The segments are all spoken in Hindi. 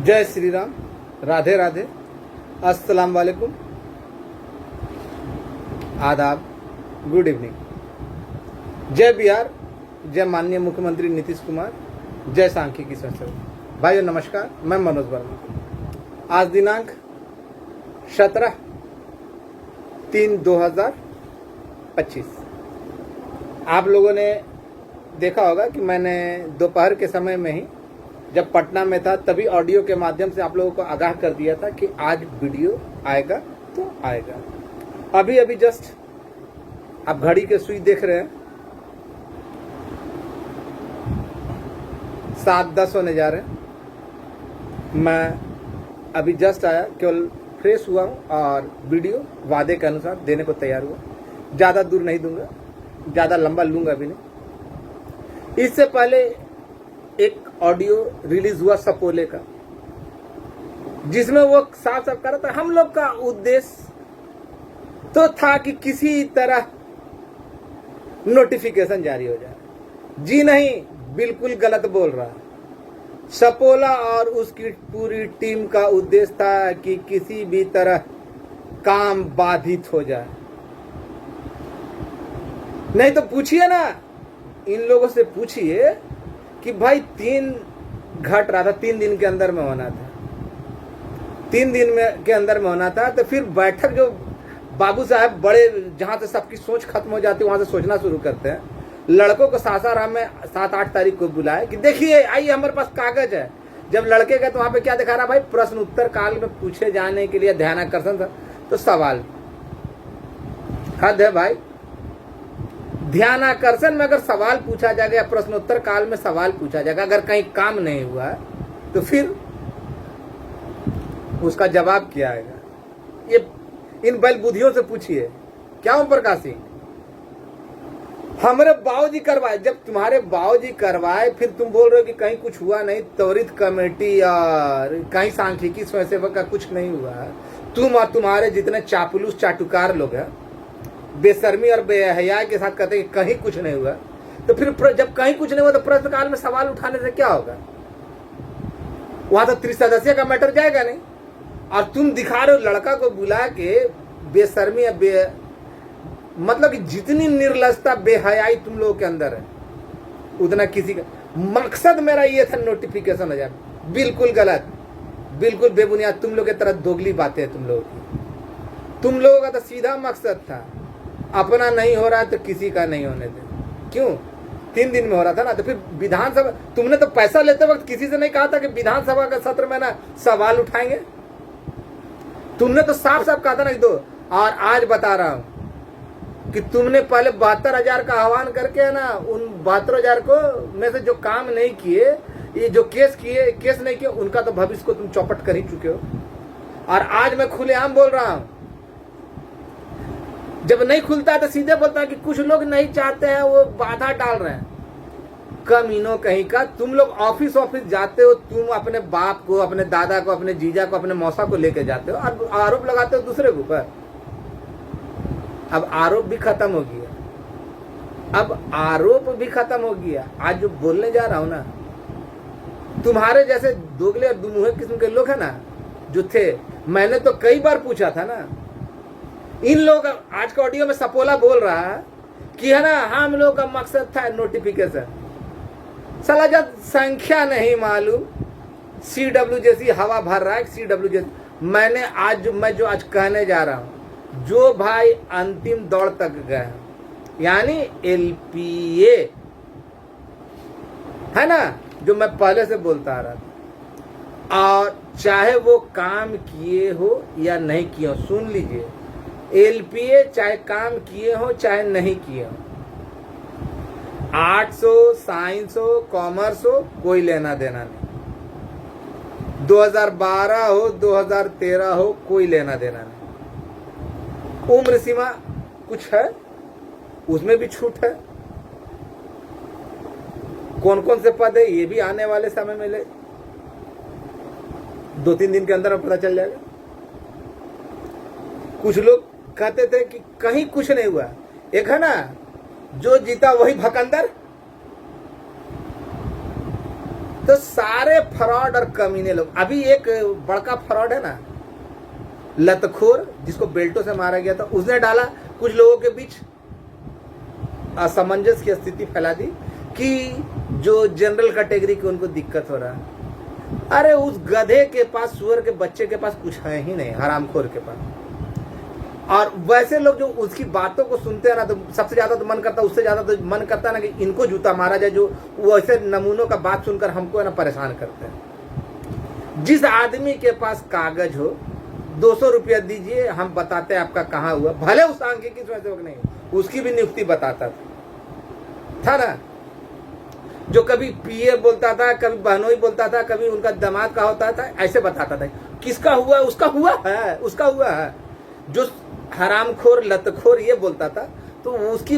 जय श्री राम, राधे राधे, अस्सलाम वालेकुम, आदाब, गुड इवनिंग। जय बिहार, जय माननीय मुख्यमंत्री नीतीश कुमार, जय सांख्यिकी संस्था। भाइयों नमस्कार, मैं मनोज वर्मा। आज दिनांक 17/3/2025। आप लोगों ने देखा होगा कि मैंने दोपहर के समय में ही जब पटना में था तभी ऑडियो के माध्यम से आप लोगों को आगाह कर दिया था कि आज वीडियो आएगा तो आएगा। अभी जस्ट आप घड़ी के सुई देख रहे हैं, 7:10 होने जा रहे हैं। मैं अभी जस्ट आया, केवल फ्रेश हुआ हूँ और वीडियो वादे के अनुसार देने को तैयार हुआ। ज़्यादा दूर नहीं दूंगा, ज़्यादा लंबा लूंगा भी नहीं। इससे पहले एक ऑडियो रिलीज हुआ सपोले का, जिसमें वो साफ साफ कह रहा था हम लोग का उद्देश्य तो था कि किसी तरह नोटिफिकेशन जारी हो जाए। जी नहीं, बिल्कुल गलत बोल रहा है। सपोला और उसकी पूरी टीम का उद्देश्य था कि किसी भी तरह काम बाधित हो जाए। नहीं तो पूछिए ना, इन लोगों से पूछिए कि भाई 3 घट रहा था, 3 दिन के अंदर में होना था, 3 दिन के अंदर में होना था। तो फिर बैठक जो बाबू साहब बड़े, जहां से सबकी सोच खत्म हो जाती है वहां से सोचना शुरू करते हैं। लड़कों को सासाराम में 7-8 तारीख को बुलाए कि देखिए आइए हमारे पास कागज है। जब लड़के गए तो वहां पे क्या दिखा रहा भाई, प्रश्न उत्तर काल में पूछे जाने के लिए ध्यानाकर्षण था। तो सवाल, हद है भाई। ध्यानाकर्षण में अगर सवाल पूछा जाएगा या प्रश्नोत्तर काल में सवाल पूछा जाएगा, अगर कहीं काम नहीं हुआ तो फिर उसका जवाब क्या आएगा? ये इन बैल बुद्धियों से पूछिए। क्या ओम प्रकाश सिंह, हमारे बाबूजी करवाए, जब तुम्हारे बाबूजी करवाए फिर तुम बोल रहे हो कि कहीं कुछ हुआ नहीं, त्वरित कमेटी और कहीं सांख्यिकी स्वयंसेवक का कुछ नहीं हुआ। तुम और तुम्हारे जितने चापलूस चाटुकार लोग हैं बेशर्मी और बेहया के साथ कहते हैं कि कहीं कुछ नहीं हुआ। तो फिर जब कहीं कुछ नहीं हुआ तो प्रश्नकाल में सवाल उठाने से क्या होगा? वहां तो 30 सदस्य का मैटर जाएगा नहीं। और तुम दिखा रहे हो लड़का को बुला के बेशर्मी या मतलब कि जितनी निर्लजता बेहयाई तुम लोगों के अंदर है उतना किसी का। मकसद मेरा ये था नोटिफिकेशन हो जाए। बिल्कुल गलत, बिल्कुल बेबुनियाद तुम लोग की तरह दोगली बातें हैं तुम लोगों की। तुम लोगों का तो सीधा मकसद था अपना नहीं हो रहा है तो किसी का नहीं होने दे। क्यों? 3 दिन में हो रहा था ना। तो फिर विधानसभा, तुमने तो पैसा लेते वक्त किसी से नहीं कहा था कि विधानसभा का सत्र में ना सवाल उठाएंगे। तुमने तो साफ साफ कहा था ना दो। और आज बता रहा हूं कि तुमने पहले 72,000 का आह्वान करके ना उन 72,000 को में से जो काम नहीं किए, ये जो केस नहीं किए, उनका तो भविष्य को तुम चौपट कर ही चुके हो। और आज मैं खुलेआम बोल रहा हूं, जब नहीं खुलता तो सीधे बोलता है कि कुछ लोग नहीं चाहते हैं, वो बाधा डाल रहे हैं। कमीनों कहीं का, तुम लोग ऑफिस जाते हो, तुम अपने बाप को, अपने दादा को, अपने जीजा को, अपने मौसा को लेके जाते हो और आरोप लगाते हो दूसरे के ऊपर। अब आरोप भी खत्म हो गया, आज जो बोलने जा रहा हूं ना, तुम्हारे जैसे दोगले और दुमुहे किस्म के लोग हैं ना जो थे, मैंने तो कई बार पूछा था ना। इन लोग आज का ऑडियो में सपोला बोल रहा है कि है ना हम लोग का मकसद था नोटिफिकेशन। साला जब संख्या नहीं मालूम, CW जैसी हवा भर रहा है, CW जैसी। मैं जो आज कहने जा रहा हूं, जो भाई अंतिम दौड़ तक गए यानी LPA है ना, जो मैं पहले से बोलता आ रहा था, और चाहे वो काम किए हो या नहीं किए हो, सुन लीजिए, LPA चाहे काम किए हो चाहे नहीं किए हो, आर्ट्स हो, साइंस हो, कॉमर्स हो, कोई लेना देना नहीं। 2012 हो, 2013 हो, कोई लेना देना नहीं। उम्र सीमा कुछ है, उसमें भी छूट है। कौन कौन से पद है ये भी आने वाले समय में 2-3 दिन के अंदर पता चल जाएगा। कुछ लोग कहते थे कि कहीं कुछ नहीं हुआ। एक है ना जो जीता वही भकंदर, तो सारे फ्रॉड और कमीने लोग, अभी एक बड़का फ्रॉड है ना, लतखोर, जिसको बेल्टों से मारा गया था, उसने डाला कुछ लोगों के बीच असमंजस की स्थिति फैला दी कि जो जनरल कैटेगरी के उनको दिक्कत हो रहा है। अरे उस गधे के पास, सुअर के बच्चे के पास कुछ है ही नहीं, हरामखोर के पास। और वैसे लोग जो उसकी बातों को सुनते हैं ना, तो सबसे ज्यादा तो मन करता है, उससे ज्यादा तो मन करता है ना कि इनको जूता मारा जाए, जो वैसे नमूनों का बात सुनकर हमको है ना परेशान करते हैं। जिस आदमी के पास कागज हो, 200 रुपया दीजिए, हम बताते हैं आपका कहाँ हुआ, भले उस सांख्यिकी स्वयंसेवक नहीं, उसकी भी नियुक्ति बताता था ना। जो कभी पीए बोलता था, कभी बहनोई बोलता था, कभी उनका दामाद का होता था, ऐसे बताता था। किसका हुआ? उसका हुआ है, उसका हुआ है। जो हरामखोर लतखोर ये बोलता था, तो उसकी,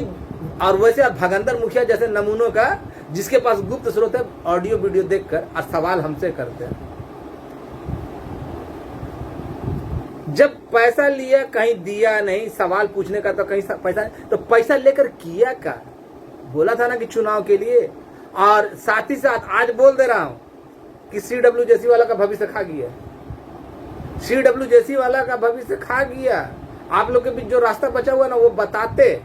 और वैसे भगंदर मुखिया जैसे नमूनों का, जिसके पास गुप्त स्रोत है, ऑडियो वीडियो देखकर और सवाल हमसे करते हैं। जब पैसा लिया, कहीं दिया नहीं, सवाल पूछने का तो कहीं पैसा, तो पैसा लेकर किया क्या? बोला था ना कि चुनाव के लिए। और साथ ही साथ आज बोल दे रहा हूं कि CWJC वाला का भविष्य खा गया, CWJC वाला का भविष्य खा गया। आप लोग के बीच जो रास्ता बचा हुआ ना, वो बताते,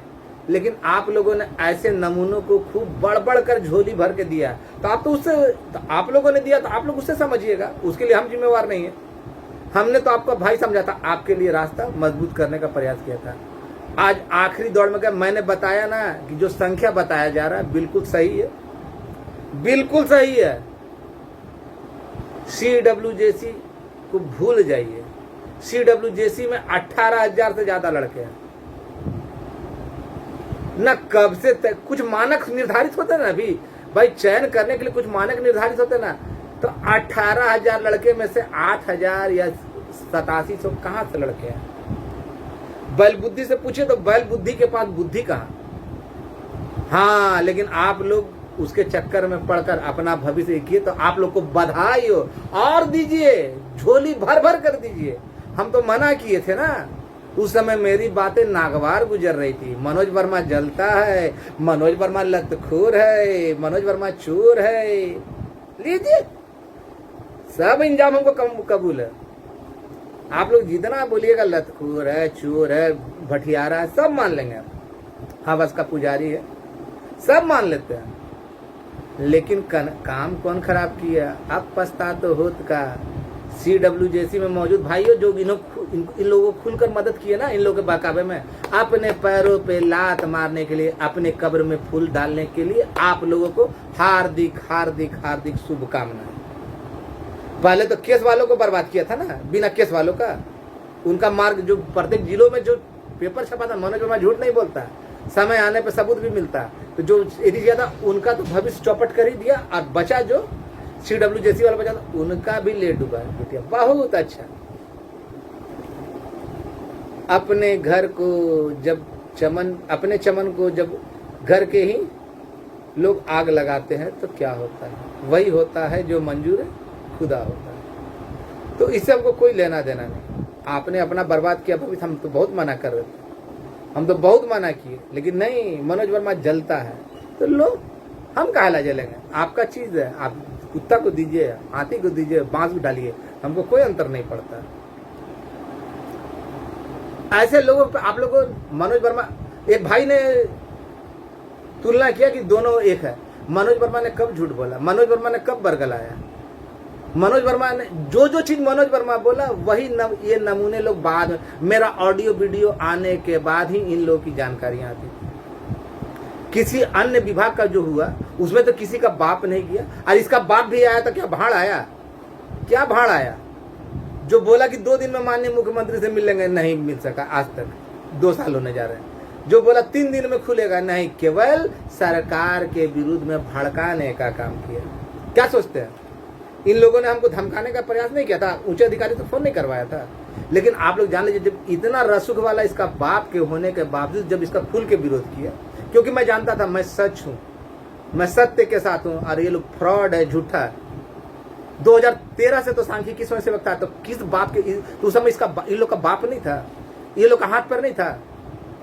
लेकिन आप लोगों ने ऐसे नमूनों को खूब बढ़ कर झोली भर के दिया। तो आप तो उससे, तो आप लोगों ने दिया तो आप लोग उससे समझिएगा, उसके लिए हम जिम्मेवार नहीं है। हमने तो आपका भाई समझा था, आपके लिए रास्ता मजबूत करने का प्रयास किया था। आज आखिरी दौड़ में क्या मैंने बताया ना कि जो संख्या बताया जा रहा है बिल्कुल सही है, बिल्कुल सही है। CWJC को भूल जाइए। CWJC में 18,000 से ज्यादा लड़के हैं ना। कब से कुछ मानक निर्धारित होते ना, अभी भाई चयन करने के लिए कुछ मानक निर्धारित होते ना, तो 18,000 लड़के में से 8,000 या 8700 कहां से लड़के हैं? बैल बुद्धि से पूछे तो बैल बुद्धि के पास बुद्धि कहां। हाँ, लेकिन आप लोग उसके चक्कर में पड़कर अपना भविष्य किए, तो आप लोग को बधाई हो, और दीजिए, झोली भर भर कर दीजिए। हम तो मना किए थे ना, उस समय मेरी बातें नागवार गुजर रही थी। मनोज वर्मा जलता है, मनोज वर्मा लतखोर है, मनोज वर्मा चोर है। लीजिए, सब इंजाम हमको कबूल है। आप लोग जितना बोलिएगा लतखोर है, चोर है, भटियारा है, सब मान लेंगे। हाँ, बस का पुजारी है, सब मान लेते हैं। लेकिन काम कौन खराब किया? अब पछता तो होत का। CWJC में मौजूद भाइयों, जो इन लोगों को खुलकर मदद की है ना, इन लोगों के बहकावे में, अपने पैरों पे लात मारने के लिए, अपने कब्र में फूल डालने के लिए, आप लोगों को हार्दिक हार्दिक हार्दिक शुभकामनाएं। पहले तो केस वालों को बर्बाद किया था ना, बिना केस वालों का। उनका मार्ग जो प्रत्येक जिलों में जो पेपर छपा था, मनोज वर्मा झूठ नहीं बोलता, समय आने पे सबूत भी मिलता। तो जो एडी ज्यादा, उनका तो भविष्य चौपट कर ही दिया, और बचा जो CWJC वाला बचा था, उनका भी ले डूबा बेटिया। बहुत अच्छा। अपने घर को जब चमन, अपने चमन को जब घर के ही लोग आग लगाते हैं तो क्या होता है? वही होता है जो मंजूर खुदा होता है। तो इससे हमको कोई लेना देना नहीं। आपने अपना बर्बाद किया भविष्य, हम तो बहुत मना कर रहे थे, हम तो बहुत मना किए, लेकिन नहीं, मनोज वर्मा जलता है तो लो, हम काहे जलेंगे? आपका चीज है, आप कुत्ता को दीजिए, हाथी को दीजिए, बांस भी डालिए, हमको कोई अंतर नहीं पड़ता। ऐसे लोगों पे आप लोगों, मनोज वर्मा, एक भाई ने तुलना किया कि दोनों एक है। मनोज वर्मा ने कब झूठ बोला? मनोज वर्मा ने कब बरगलाया? मनोज वर्मा ने जो चीज मनोज वर्मा बोला, वही ये नमूने लोग बाद में, मेरा ऑडियो वीडियो आने के बाद ही इन लोगों की जानकारियां आती थी। किसी अन्य विभाग का जो हुआ, उसमें तो किसी का बाप नहीं किया, और इसका बाप भी आया तो क्या भाड़ आया? क्या भाड़ आया? जो बोला कि 2 दिन में माननीय मुख्यमंत्री से मिलेंगे, नहीं मिल सका आज तक, 2 साल होने जा रहे हैं। जो बोला 3 दिन में खुलेगा, नहीं, केवल सरकार के विरुद्ध में भड़काने का काम किया। क्या सोचते हैं? इन लोगों ने हमको धमकाने का प्रयास नहीं किया था, ऊंचे अधिकारी तो फोन नहीं करवाया था। लेकिन आप लोग जान लीजिए, जब इतना रसूख वाला इसका बाप के होने के बावजूद जब इसका खुल के विरोध किया, क्योंकि मैं जानता था मैं सच हूं, मैं सत्य के साथ हूं, और ये लोग फ्रॉड है, झूठा है। 2013 से तो सांख्यिकी स्वयंसेवक था, तो किस बाप के, तो उस समय इसका इन लोग का बाप नहीं था, ये लोग का हाथ पर नहीं था।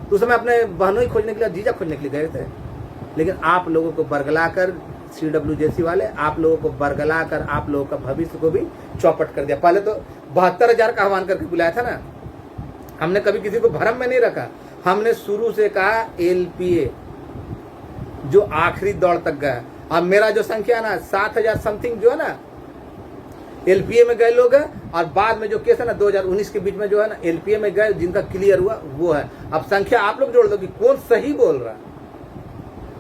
तो उस समय अपने बहनों ही खोजने के लिए, जीजा खोजने के लिए गए थे। लेकिन आप लोगों को बरगला कर CWJC वाले आप लोगों को बरगला कर आप लोगों का भविष्य को भी चौपट कर दिया। पहले तो 72,000 का आह्वान करके बुलाया था ना, हमने कभी किसी को भरम में नहीं रखा। हमने शुरू से कहा LPA जो आखिरी दौड़ तक गया। अब मेरा जो संख्या ना 7,000 समथिंग जो है ना LPA में गए लोग हैं, और बाद में जो केस है ना 2019 के बीच में जो है ना LPA में गए जिनका क्लियर हुआ वो है। अब संख्या आप लोग जोड़ दो कि कौन सही बोल रहा है।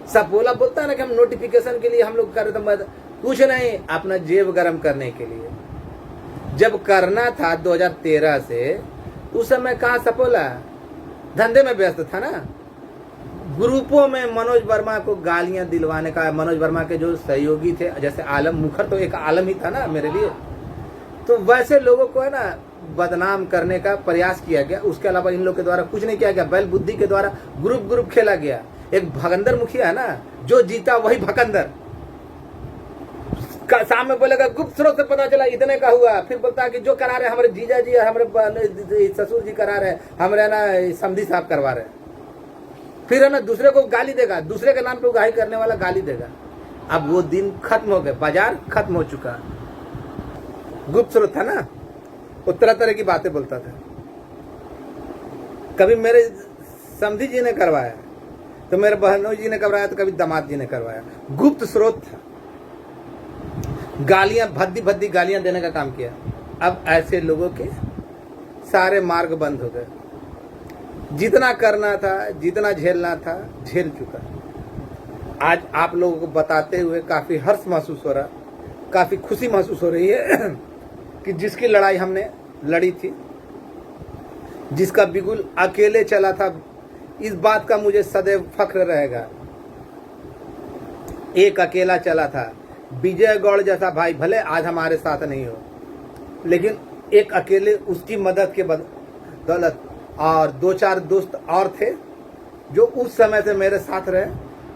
सपोला बोलता है ना कि हम नोटिफिकेशन के लिए हम लोग कर रहे थे, कुछ नहीं, अपना जेब गर्म करने के लिए। जब करना था 2013 से, उस समय कहाँ सपोला धंधे में व्यस्त था ना। ग्रुपों में मनोज वर्मा को गालियां दिलवाने का, मनोज वर्मा के जो सहयोगी थे जैसे आलम मुखर, तो एक आलम ही था ना मेरे लिए, तो वैसे लोगों को है ना बदनाम करने का प्रयास किया गया। उसके अलावा इन लोग के द्वारा कुछ नहीं किया गया, बैल बुद्धि के द्वारा ग्रुप खेला गया। एक भगंदर मुखिया है ना, जो जीता वही भकंदर, सामने बोलेगा गुप्त स्रोत से पता चला इतने का हुआ, फिर बोलता है कि जो करा रहे हमारे जीजा जी, हमारे ससुर जी करा रहे, हमारे ना समधी साहब करवा रहे। फिर है ना दूसरे को गाली देगा, दूसरे के नाम पे उगाही करने वाला गाली देगा। अब वो दिन खत्म हो गए, बाजार खत्म हो चुका। गुप्त स्रोत था ना, वो तरह तरह की बातें बोलता था। कभी मेरे समधी जी ने करवाया, तो मेरे बहनों जी ने करवाया, तो कभी दामाद जी ने करवाया। गुप्त स्रोत था, गालियां भद्दी भद्दी गालियां देने का काम किया। अब ऐसे लोगों के सारे मार्ग बंद हो गए। जितना करना था, जितना झेलना था, झेल चुका। आज आप लोगों को बताते हुए काफी हर्ष महसूस हो रहा, काफी खुशी महसूस हो रही है कि जिसकी लड़ाई हमने लड़ी थी, जिसका बिगुल अकेले चला था, इस बात का मुझे सदैव फख्र रहेगा। एक अकेला चला था, विजय गौड़ जैसा भाई भले आज हमारे साथ नहीं हो, लेकिन एक अकेले उसकी मदद के बदौलत, और 2-4 दोस्त और थे जो उस समय से मेरे साथ रहे।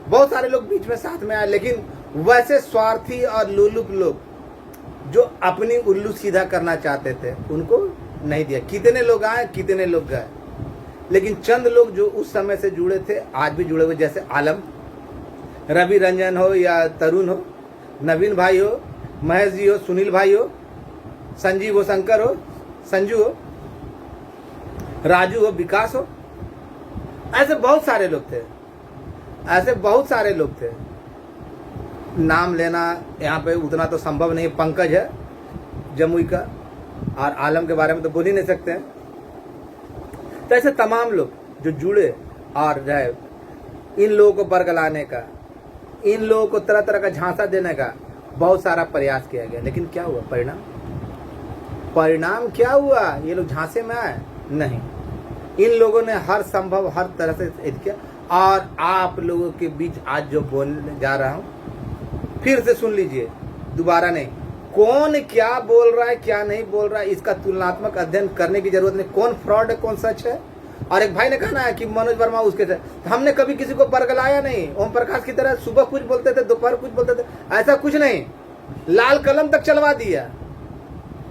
बहुत सारे लोग बीच में साथ में आए, लेकिन वैसे स्वार्थी और लुलुक लोग जो अपनी उल्लू सीधा करना चाहते थे उनको नहीं दिया। कितने लोग आए, कितने लोग गए, लेकिन चंद लोग जो उस समय से जुड़े थे आज भी जुड़े हुए, जैसे आलम, रवि रंजन हो या तरुण हो, नवीन भाई हो, महेश जी हो, सुनील भाई हो, संजीव हो, शंकर हो, संजू हो, राजू हो, विकास हो, ऐसे बहुत सारे लोग थे, ऐसे बहुत सारे लोग थे। नाम लेना यहाँ पे उतना तो संभव नहीं। पंकज है जमुई का, और आलम के बारे में तो बोल ही नहीं सकते हैं। तो ऐसे तमाम लोग जो जुड़े और रहे, इन लोगों को बरगलाने का, इन लोगों को तरह तरह का झांसा देने का बहुत सारा प्रयास किया गया, लेकिन क्या हुआ परिणाम क्या हुआ? ये लोग झांसे में आए? नहीं, इन लोगों ने हर संभव हर तरह से किया। और आप लोगों के बीच आज जो बोलने जा रहा हूं, फिर से सुन लीजिए, दोबारा नहीं। कौन क्या बोल रहा है, क्या नहीं बोल रहा है, इसका तुलनात्मक अध्ययन करने की जरूरत नहीं। कौन फ्रॉड है, कौन सच है। और एक भाई ने कहा ना कि मनोज वर्मा उसके थे, तो हमने कभी किसी को बरगलाया नहीं। ओम प्रकाश की तरह सुबह कुछ बोलते थे, दोपहर कुछ बोलते थे, ऐसा कुछ नहीं। लाल कलम तक चलवा दिया,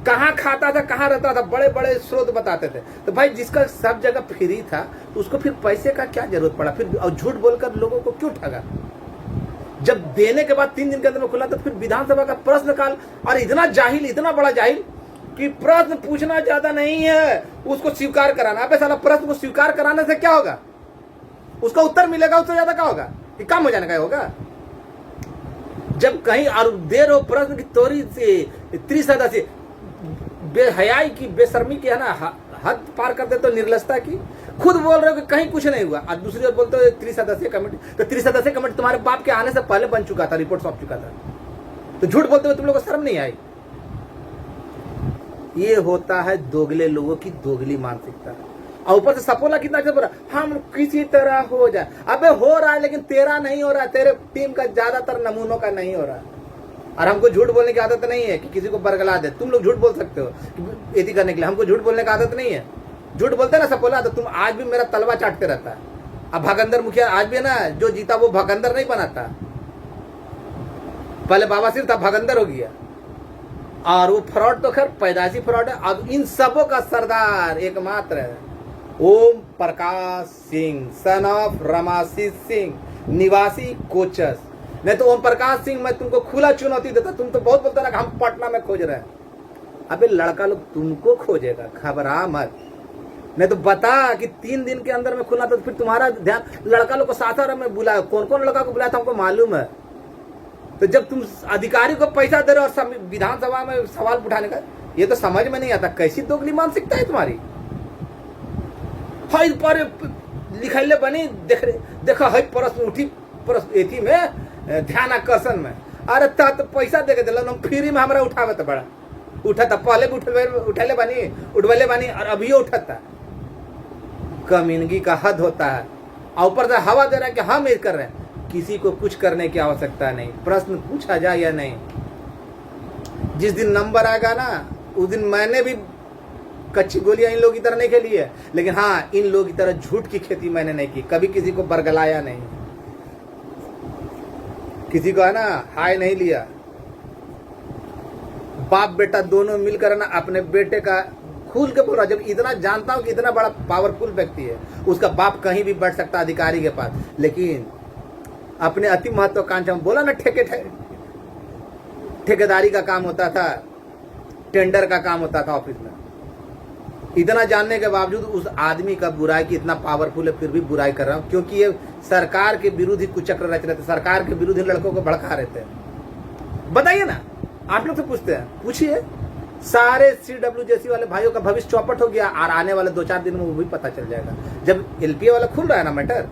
कहाँ खाता था, कहाँ रहता था, बड़े बड़े स्रोत बताते थे। तो भाई जिसका सब जगह फ्री था, तो उसको फिर पैसे का क्या जरूरत पड़ा फिर? और झूठ बोलकर लोगों को क्यों ठगा? जब देने के बाद 3 दिन के अंदर में खुला, तो फिर विधानसभा का प्रश्नकाल, और इतना जाहिल, इतना बड़ा जाहिल कि प्रश्न पूछना ज्यादा नहीं है, उसको स्वीकार कराना। अबे साला, प्रश्न को स्वीकार कराने से क्या होगा? उसका उत्तर मिलेगा, उससे ज्यादा क्या होगा? ये काम हो जाने का होगा। जब कहीं और देर हो प्रश्न की तोरी से त्रिसदा से बेहयाई की, बेशर्मी की, है ना, हद पार कर दे, तो निर्लजता की। खुद बोल रहे हो कि कहीं कुछ नहीं हुआ, और दूसरी ओर बोलते हो त्रिसदस्यीय कमेटी। तो त्रिसदस्यीय कमेटी तुम्हारे बाप के आने से पहले बन चुका था, रिपोर्ट सौंप चुका था। तो झूठ बोलते हुए तुम लोगों को शर्म नहीं आई? ये होता है दोगले लोगों की दोगली मानसिकता। और ऊपर से सपोला कितना अच्छा बोला, हम किसी तरह हो जाए। अबे हो रहा है, लेकिन तेरा नहीं हो रहा है, तेरे टीम का ज्यादातर नमूनों का नहीं हो रहा है। और हमको झूठ बोलने की आदत नहीं है कि किसी को बरगला दे। तुम लोग झूठ बोल सकते हो यदि करने के लिए, हमको झूठ बोलने की आदत नहीं है। झूठ बोलते ना सपोला, तो तुम आज भी मेरा तलवा चाटते रहता है। अब भगंदर मुखिया आज भी है ना, जो जीता वो भगंदर नहीं बनाता। पहले बाबा सिर था, भगंदर हो गया। और वो फ्रॉड तो खैर पैदाइशी फ्रॉड है। अब इन सबों का सरदार एकमात्र है ओम प्रकाश सिंह, सन ऑफ रमाशीष सिंह, निवासी कोचस। नहीं तो ओम प्रकाश सिंह मैं तुमको खुला चुनौती देता, तुम तो बहुत बोलते ना कि हम पटना में खोज रहे हैं। अबे लड़का लोग तुमको खोजेगा, घबरा मत। नहीं तो बता कि 3 दिन के अंदर में खुलना, तो फिर तुम्हारा ध्यान लड़का लोग को सासाराम में बुलाया, कौन कौन लड़का को बुलाया था हमको मालूम है। तो जब तुम अधिकारी को पैसा दे रहे हो और विधानसभा में सवाल उठाने का, ये तो समझ में नहीं आता कैसी दोगली मानसिकता है तुम्हारी। हाई पर लिखले बनी देखो हाई प्रश्न उठी प्रश्न एथी में ध्यान आकर्षण में, अरे ता तो पैसा दे के दिल फ्री में हमारा उठावे तो बड़ा उठा था, पहले भी उठले बनी और अभी उठता। कमीनगी का हद होता है, और ऊपर से हवा दे रहा है कि हम ये कर रहे हैं। किसी को कुछ करने की आवश्यकता नहीं, प्रश्न पूछा जाए या नहीं। जिस दिन नंबर आएगा ना उस दिन मैंने भी कच्ची गोलियां इन लोगों की तरह नहीं खेली है, लेकिन हाँ इन लोगों की तरह झूठ की खेती मैंने नहीं की, कभी किसी को बरगलाया नहीं, किसी को है ना हाय नहीं लिया। बाप बेटा दोनों मिलकर ना अपने बेटे का खुल के बोल रहा, जब इतना जानता हूं कि इतना बड़ा पावरफुल व्यक्ति है, उसका बाप कहीं भी बैठ सकता अधिकारी के पास, लेकिन अपने अति महत्वाकांक्षा में बोला ना ठेकेदारी का काम होता था, टेंडर का काम होता था ऑफिस में। इतना जानने के बावजूद उस आदमी का बुराई की इतना पावरफुल है, फिर भी बुराई कर रहा हूं, क्योंकि ये सरकार के विरुद्ध ही कुचक्र रच रहे थे, सरकार के विरुद्ध लड़कों को भड़का रहे थे। बताइए ना, आप लोग से पूछते हैं, पूछिए। सारे CWJC वाले भाइयों का भविष्य चौपट हो गया, और आने वाले 2-4 दिन में वो भी पता चल जाएगा। जब LPA वाला खुल रहा है ना मैटर,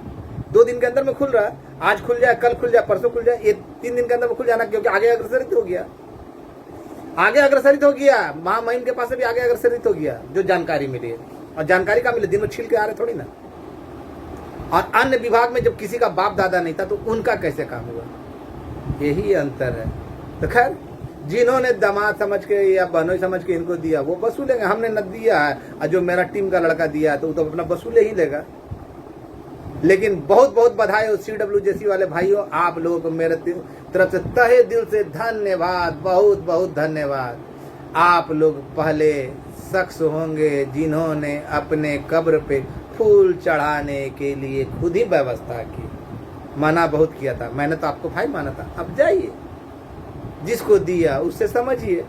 2 दिन के अंदर में खुल रहा है, आज खुल जाए, कल खुल जाए, परसों खुल जाए, ये 3 दिन के अंदर में खुल जाना, क्योंकि आगे अग्रसरित हो गया, महामहिम के पास से भी आगे अग्रसरित हो गया जो जानकारी मिली है। और जानकारी का मिले दिन में छील के आ रहे थोड़ी ना। और अन्य विभाग में जब किसी का बाप दादा नहीं था तो उनका कैसे काम हुआ, यही अंतर है। तो खैर जिन्होंने दामाद समझ के या बहनोई समझ के इनको दिया वो वसूलेंगे, हमने न दिया है, और जो मेरा टीम का लड़का दिया है तो वो तो अपना वसूले ही लेगा। लेकिन बहुत बहुत बधाई हो CWJC वाले भाइयों, आप लोगों को मेरे तरफ से तहे दिल से धन्यवाद, बहुत बहुत धन्यवाद। आप लोग पहले शख्स होंगे जिन्होंने अपने कब्र पे फूल चढ़ाने के लिए खुद ही व्यवस्था की। मना बहुत किया था, मैंने तो आपको भाई माना था। अब जाइए, जिसको दिया उससे समझिए,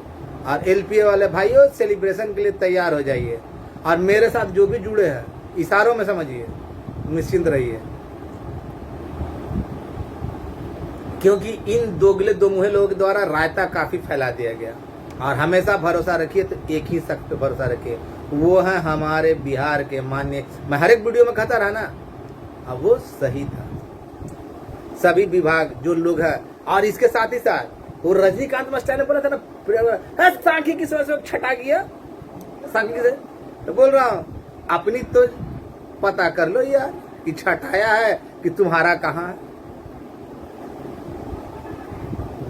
और LPA वाले भाइयों सेलिब्रेशन के लिए तैयार हो जाइए, और मेरे साथ जो भी जुड़े हैं इशारों में समझिए, निश्चिंत रहिए, क्योंकि इन दोगले दो मुहे लोगों के द्वारा रायता काफी फैला दिया गया। और हमेशा भरोसा रखिए तो एक ही शख्स पे भरोसा रखिए, वो है हमारे बिहार के माननीय, मैं हर एक वीडियो में कहता रहा ना, अब वो सही था। सभी विभाग जो लोग हैं, और इसके साथ ही साथ वो रजनीकांत मास्टर ने बोला था ना, सांख्यिकी से छटा गया, सांख्यिकी से तो बोल रहा हूं अपनी तो पता कर लो यार कि छटाया है कि तुम्हारा कहां है।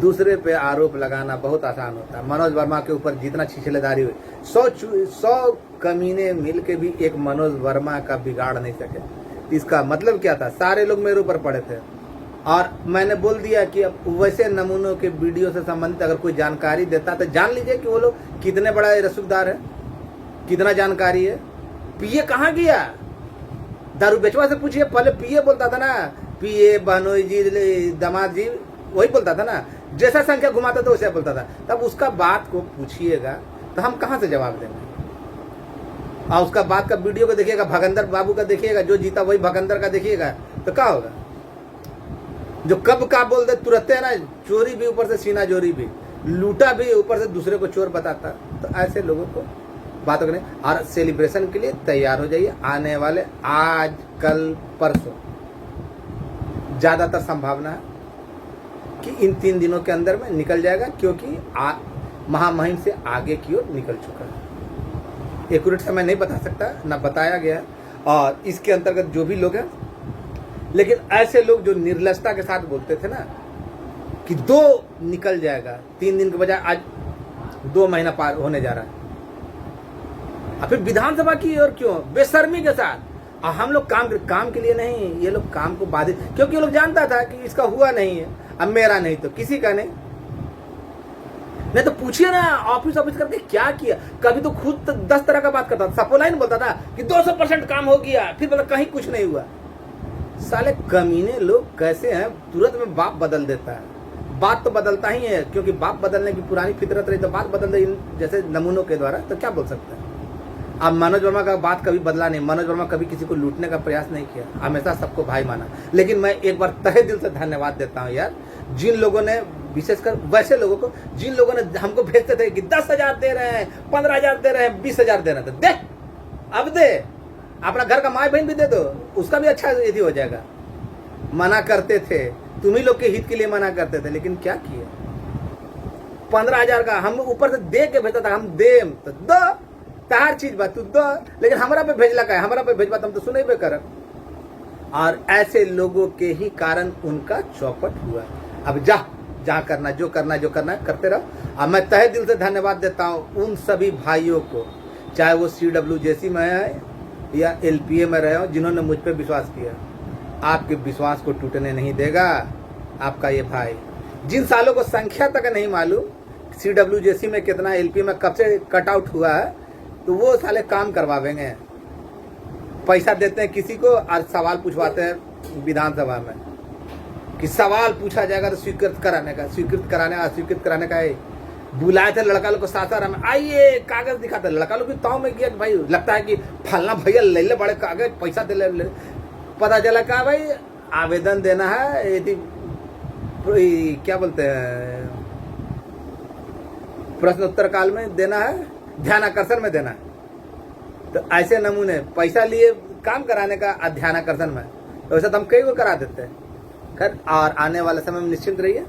दूसरे पे आरोप लगाना बहुत आसान होता है। मनोज वर्मा के ऊपर जितना छिछलेदारी हुई, 100 कमीने मिल के भी एक मनोज वर्मा का बिगाड़ नहीं सके। इसका मतलब क्या था, सारे लोग मेरे ऊपर पड़े थे, और मैंने बोल दिया कि अब वैसे नमूनों के वीडियो से संबंधित अगर कोई जानकारी देता तो जान लीजिए कि वो लोग कितने बड़ा रसूखदार है, कितना जानकारी है। पीए कहाँ गया, दारू बेचवा से पूछिए, पहले पीए बोलता था ना, पीए बहनोई जी दामाद जी वही बोलता था ना, जैसा संख्या घुमाता था वैसे बोलता था। तब उसका बात को पूछिएगा तो हम कहाँ से जवाब देंगे। और उसका बात का वीडियो को देखिएगा, भगंदर बाबू का देखिएगा, जो जीता वही भगंदर का देखिएगा, तो क्या होगा। जो कब का बोल दे तुरंत है ना, चोरी भी ऊपर से सीना जोरी भी, लूटा भी ऊपर से दूसरे को चोर बताता। तो ऐसे लोगों को बातों करें, और सेलिब्रेशन के लिए तैयार हो जाइए। आने वाले आज कल परसों ज्यादातर संभावना है कि इन 3 दिनों के अंदर में निकल जाएगा, क्योंकि महामहिम से आगे की ओर निकल चुका है। एक्यूरेट समय नहीं बता सकता, ना बताया गया। और इसके अंतर्गत जो भी लोग हैं, लेकिन ऐसे लोग जो निर्लजता के साथ बोलते थे ना कि 2 निकल जाएगा, 3 दिन के बजाय आज 2 महीना पार होने जा रहा है। और फिर विधानसभा की ओर क्यों बेशर्मी के साथ। और हम लोग काम के लिए नहीं, ये लोग काम को बाधित, क्योंकि ये लोग जानता था कि इसका हुआ नहीं है, अब मेरा नहीं तो किसी का नहीं तो पूछिए ना, ऑफिस करके क्या किया। कभी तो खुद 10 तरह का बात करता था, सपोलाइन बोलता था कि 200% काम हो गया, फिर बोला कहीं कुछ नहीं हुआ। साले कमीने लोग कैसे हैं, तुरंत में बाप बदल देता है। बात तो बदलता ही है, क्योंकि बाप बदलने की पुरानी फितरत रही तो बात बदल रही जैसे नमूनों के द्वारा, तो क्या बोल सकते हैं। अब मनोज वर्मा का बात कभी बदला नहीं, मनोज वर्मा कभी किसी को लूटने का प्रयास नहीं किया, हमेशा सबको भाई माना। लेकिन मैं एक बार तहे दिल से धन्यवाद देता हूँ यार, जिन लोगों ने, विशेषकर वैसे लोगों को जिन लोगों ने हमको भेजते थे कि 10,000 दे रहे हैं, 15,000 दे रहे हैं, 20,000 दे रहे थे, दे अब दे, अपना घर का माँ बहन भी दे दो, उसका भी अच्छा यदि हो जाएगा। मना करते थे, तुम्ही लोग के हित के लिए मना करते थे, लेकिन क्या किए। 15,000 का हम ऊपर से दे के भेजता था, हम दे तो दो तार चीज बात तू दो, लेकिन हमारा पे भेजला का है, हमारा पे भेजबा तुम तो सुने पे कर। और ऐसे लोगों के ही कारण उनका चौपट हुआ। अब जहाँ करना जो करना है करते रहो। अब मैं तहे दिल से धन्यवाद देता हूँ उन सभी भाइयों को, चाहे वो CWJC में है या LPA में रहे हो, जिन्होंने मुझ पर विश्वास किया। आपके विश्वास को टूटने नहीं देगा आपका ये भाई। जिन सालों को संख्या तक नहीं मालूम CWJC में कितना, LPA में कब से कट आउट हुआ है, तो वो साले काम करवावेंगे। पैसा देते हैं किसी को और सवाल पूछवाते हैं विधानसभा में कि सवाल पूछा जाएगा तो स्वीकृत कराने का है। बुलाए थे लड़का लोग को सासाराम में, आइए कागज दिखाते, लड़का लोग भी ताव में गया भाई, लगता है कि फलना भैया ले ले बड़े कागज, पैसा दे ले। पता चला क्या भाई, आवेदन देना है, यदि क्या बोलते हैं, प्रश्न उत्तर काल में देना है, ध्यान आकर्षण में देना है। तो ऐसे नमूने पैसा लिए काम कराने का ध्यान आकर्षण में, तो वैसे तो हम कई को करा देते हैं। खैर, और आने वाले समय में निश्चिंत रहिए।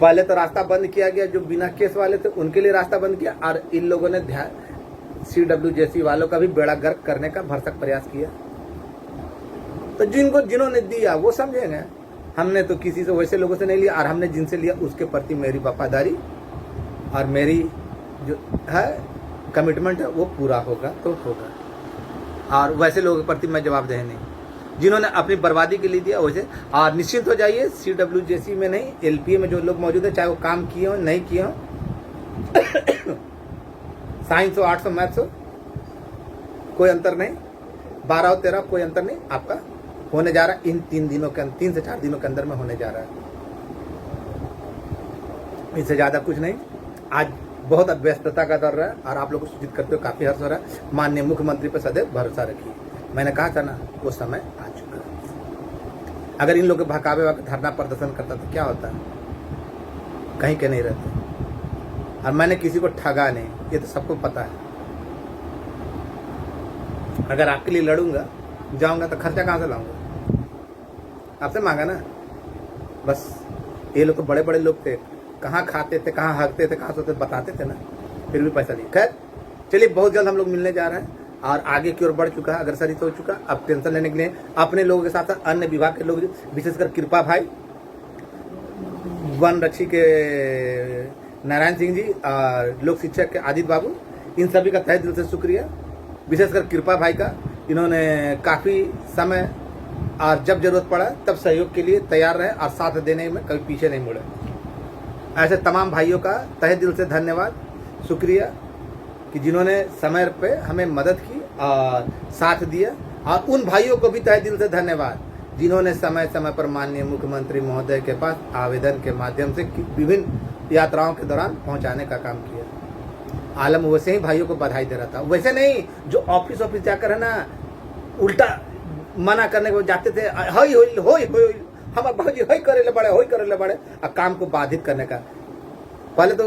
पहले तो रास्ता बंद किया गया, जो बिना केस वाले थे उनके लिए रास्ता बंद किया, और इन लोगों ने CWJC वालों का भी बेड़ा गर्क करने का भरसक प्रयास किया। तो जिन्होंने दिया वो समझेंगे। हमने तो किसी से वैसे लोगों से नहीं लिया, और हमने जिनसे लिया उसके प्रति मेरी वफादारी और मेरी जो है कमिटमेंट है वो पूरा होगा तो होगा। और वैसे लोगों के प्रति मैं जवाबदेह नहीं, जिन्होंने अपनी बर्बादी के लिए दिया वैसे। और निश्चित हो जाइए, CWJC में नहीं, LPA में जो लोग मौजूद है, चाहे वो काम किए हो नहीं किए हो, साइंस हो, आर्ट्स हो, मैथ्स हो, कोई अंतर नहीं, 12 हो 13 कोई अंतर नहीं, आपका होने जा रहा है इन 3 से 4 दिनों के अंदर में होने जा रहा है। इससे ज़्यादा कुछ नहीं। आज बहुत व्यस्तता का दौर रहा है, और आप लोग को सूचित करते हुए काफ़ी हर्ष हो रहा है। माननीय मुख्यमंत्री पर सदैव भरोसा रखिए। मैंने कहा था ना, वो समय आ चुका है। अगर इन लोगों के भकावे वक्त धरना प्रदर्शन करता तो क्या होता, कहीं के नहीं रहते। और मैंने किसी को ठगा नहीं, ये तो सबको पता है। अगर आपके लिए लड़ूंगा जाऊंगा तो खर्चा कहाँ से लाऊंगा, आपसे मांगा ना। बस ये लोग तो बड़े बड़े लोग थे, कहाँ खाते थे, कहाँ हकते थे, कहाँ सोते बताते थे ना, फिर भी पैसा नहीं। खैर चलिए, बहुत जल्द हम लोग मिलने जा रहे हैं और आगे की ओर बढ़ चुका है, अग्रसरित हो चुका। अब टेंशन लेने के लिए अपने लोगों के साथ साथ अन्य विभाग के लोग, विशेषकर कृपा भाई, वन रक्षी के नारायण सिंह जी और लोक शिक्षक के आदित्य बाबू, इन सभी का तहे दिल से शुक्रिया। विशेषकर कृपा भाई का, इन्होंने काफ़ी समय और जब जरूरत पड़ा तब सहयोग के लिए तैयार रहे और साथ देने में कभी पीछे नहीं मुड़े। ऐसे तमाम भाइयों का तहे दिल से धन्यवाद, शुक्रिया कि जिन्होंने समय पे हमें मदद की और साथ दिया। और उन भाइयों को भी तहे दिल से धन्यवाद जिन्होंने समय समय पर माननीय मुख्यमंत्री महोदय के पास आवेदन के माध्यम से विभिन्न यात्राओं के दौरान पहुंचाने का काम किया। आलम वैसे ही भाइयों को बधाई दे रहा था, वैसे नहीं जो ऑफिस जाकर है ना उल्टा मना करने को जाते थे, होई होई होई होई हमारे भाजी होई करे ले बड़े और काम को बाधित करने का। पहले तो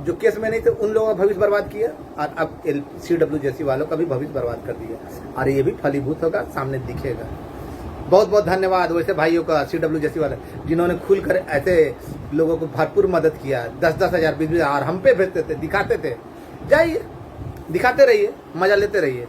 जो केस में नहीं थे उन लोगों का भविष्य बर्बाद किया, और अब CWJC वालों का भी भविष्य बर्बाद कर दिया, और ये भी फलीभूत होगा, सामने दिखेगा। बहुत बहुत धन्यवाद वैसे भाइयों का, CWJC वाले जिन्होंने खुलकर ऐसे लोगों को भरपूर मदद किया। 10-10 हज़ार 20-20 हज़ार हम पे भेजते थे, दिखाते थे। जाइए दिखाते रहिए, मजा लेते रहिए।